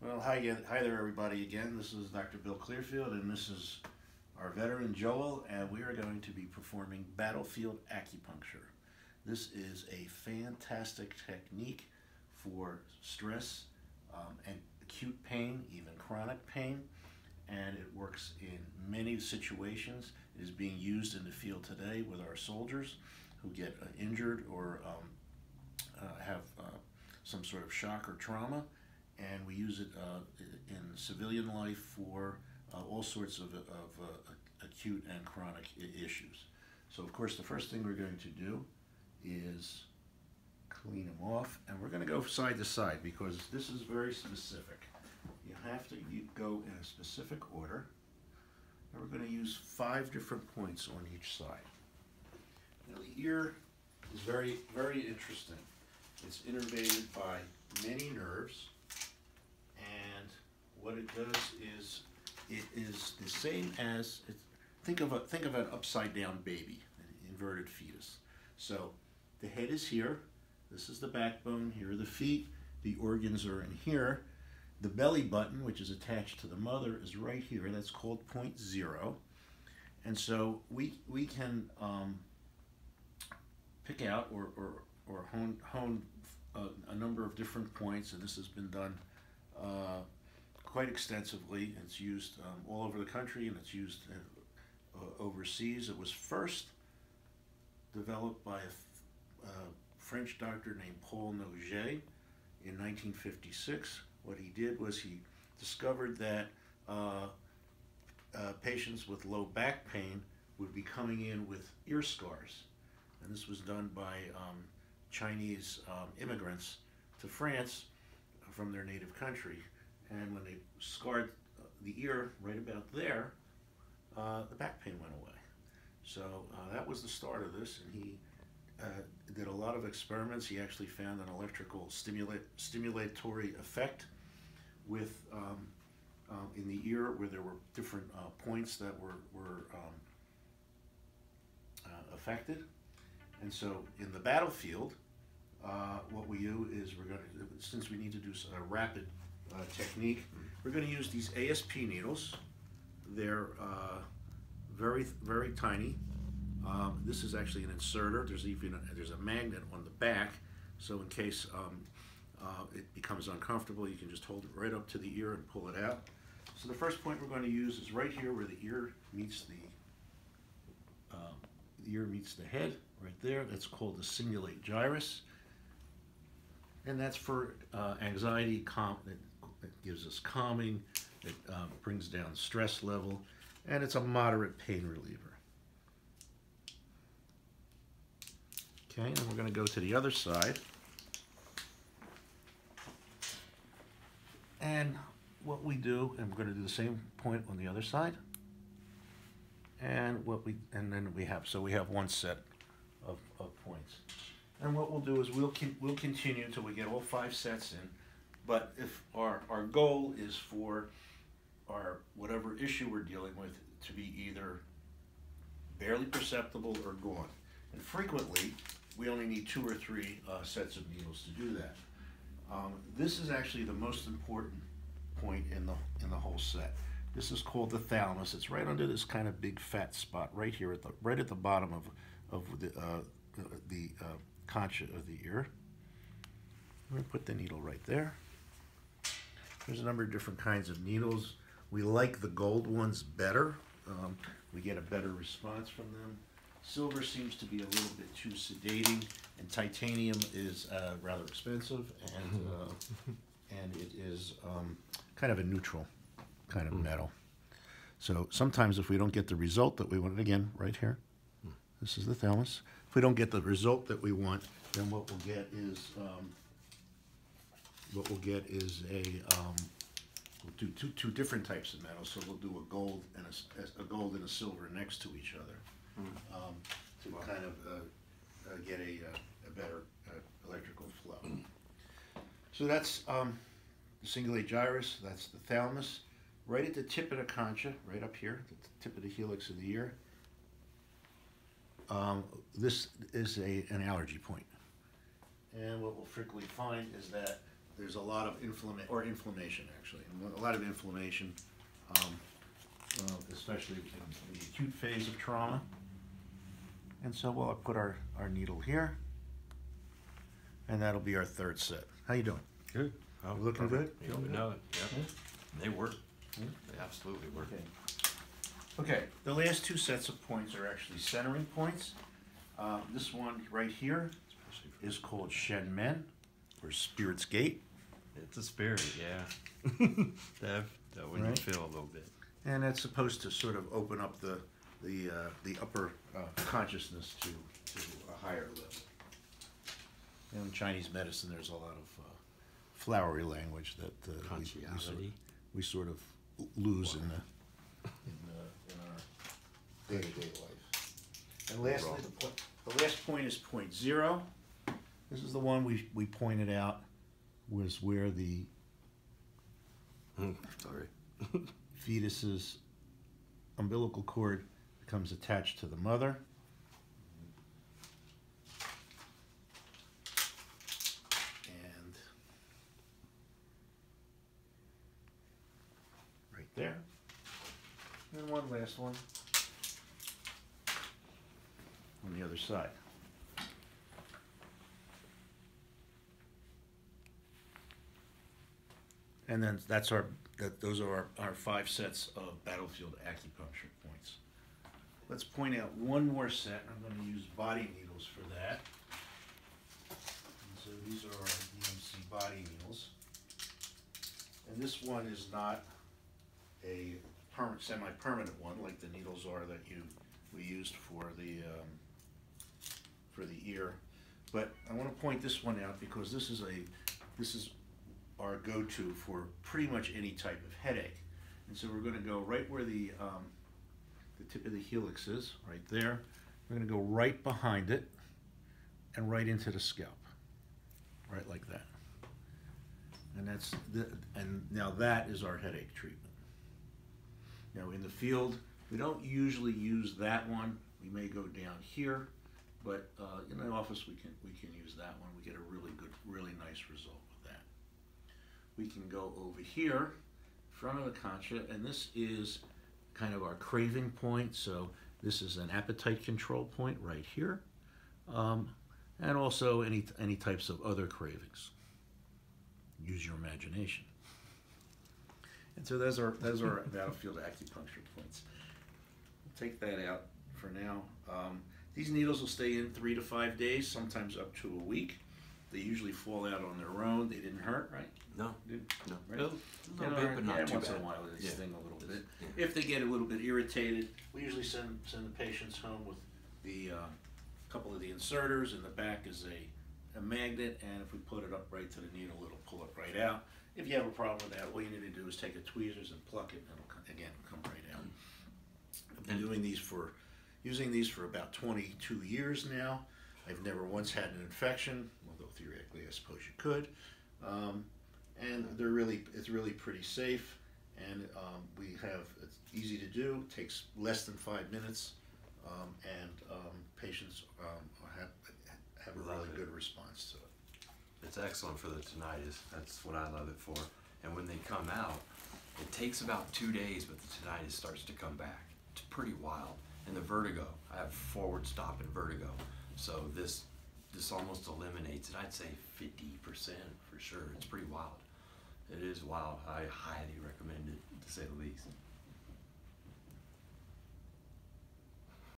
Well, hi again. Hi there, everybody. Again, this is Dr. Bill Clearfield, and this is our veteran Joel, and we are going to be performing battlefield acupuncture. This is a fantastic technique for stress and acute pain, even chronic pain, and it works in many situations. It is being used in the field today with our soldiers who get injured or have some sort of shock or trauma, and we use it in civilian life for all sorts of acute and chronic issues. So of course the first thing we're going to do is clean them off, and we're going to go side to side because this is very specific. You have to go in a specific order, and we're going to use 5 different points on each side. Now the ear is very, very interesting. It's innervated by many nerves, and what it does is it is the same as think of an upside down baby, an inverted fetus. So the head is here. This is the backbone. Here are the feet. The organs are in here. The belly button, which is attached to the mother, is right here. That's called point 0. And so we can pick out or hone a number of different points, and this has been done quite extensively. It's used all over the country, and it's used overseas. It was first developed by a French doctor named Paul Noget in 1956. What he did was he discovered that patients with low back pain would be coming in with ear scars, and this was done by Chinese immigrants to France from their native country. And when they scarred the ear right about there, the back pain went away. So that was the start of this, and he did a lot of experiments. He actually found an electrical stimulatory effect with in the ear where there were different points that were affected. And so in the battlefield, what we do is we're going to, since we need to do a rapid technique, we're going to use these ASP needles. They're very, very tiny. This is actually an inserter. There's a magnet on the back, so in case it becomes uncomfortable, you can just hold it right up to the ear and pull it out. So the first point we're going to use is right here where the ear meets the head, right there. That's called the cingulate gyrus, and that's for anxiety. It gives us calming. It brings down stress level, and it's a moderate pain reliever. Okay, and we're going to go to the other side, and what we do, and we're going to do the same point on the other side, and then we have one set of points. And what we'll do is we'll continue until we get all 5 sets in. But if our goal is for our whatever issue we're dealing with to be either barely perceptible or gone, and frequently we only need 2 or 3 sets of needles to do that. This is actually the most important point in the whole set. This is called the thalamus. It's right under this kind of big fat spot right here right at the bottom of the concha of the ear. We're going to put the needle right there. There's a number of different kinds of needles. We like the gold ones better. We get a better response from them. Silver seems to be a little bit too sedating, and titanium is rather expensive, and it is kind of a neutral kind of metal. So sometimes if we don't get the result that we want, again, right here, this is the thalamus. If we don't get the result that we want, then what we'll get is we'll do two different types of metals. So we'll do a gold and a silver next to each other to kind of get a better electrical flow. So that's the cingulate gyrus. That's the thalamus. Right at the tip of the concha, right up here, the tip of the helix of the ear. This is an allergy point. And what we'll frequently find is that there's a lot of inflammation actually, a lot of inflammation, especially in the acute phase of trauma. And so we'll put our needle here, and that'll be our third set. How you doing? Good. Oh, You looking good? Yeah, we know it. Yep. They work. They absolutely work. Okay, the last two sets of points are actually centering points. This one right here is called Shen Men, or Spirit's Gate. It's a spirit, yeah. that when Right. you feel a little bit. And that's supposed to sort of open up the upper consciousness to a higher level. In Chinese medicine, there's a lot of flowery language that we sort of lose in our day-to-day life. And lastly, the last point is point 0. This is the one we pointed out was where the fetus's umbilical cord becomes attached to the mother. And right there. And one last one on the other side. And then those are our 5 sets of battlefield acupuncture points. Let's point out one more set. I'm going to use body needles for that. And so these are our EMC body needles. And this one is not a semi-permanent one like the needles are that we used for the ear. But I want to point this one out because this is our go-to for pretty much any type of headache. And so we're going to go right where the tip of the helix is, right there. We're going to go right behind it and right into the scalp, right like that. And now that is our headache treatment. Now in the field, we don't usually use that one. We may go down here, but in the office we can use that one. We get a really nice result with that. We can go over here, front of the concha, and this is kind of our craving point. So this is an appetite control point right here, and also any types of other cravings. Use your imagination. And so those are battlefield acupuncture points. We'll take that out for now. These needles will stay in 3 to 5 days, sometimes up to a week. They usually fall out on their own. They didn't hurt, right? No. No. Right? A little bit, but not too once bad. in a while they sting a little bit. Yeah. If they get a little bit irritated, we usually send the patients home with the couple of the inserters. In the back is a magnet, and if we put it up right to the needle, it'll pull it right out. If you have a problem with that, all you need to do is take a tweezers and pluck it, and it'll come right out. I've been using these for about 22 years now. I've never once had an infection, although theoretically I suppose you could. And it's really pretty safe, and it's easy to do. It takes less than 5 minutes, and patients have a really good response to it. It's excellent for the tinnitus. That's what I love it for. And when they come out, it takes about 2 days, but the tinnitus starts to come back. It's pretty wild. And the vertigo, I have forward stop and vertigo. So this almost eliminates it. I'd say 50% for sure. It's pretty wild. It is wild. I highly recommend it, to say the least.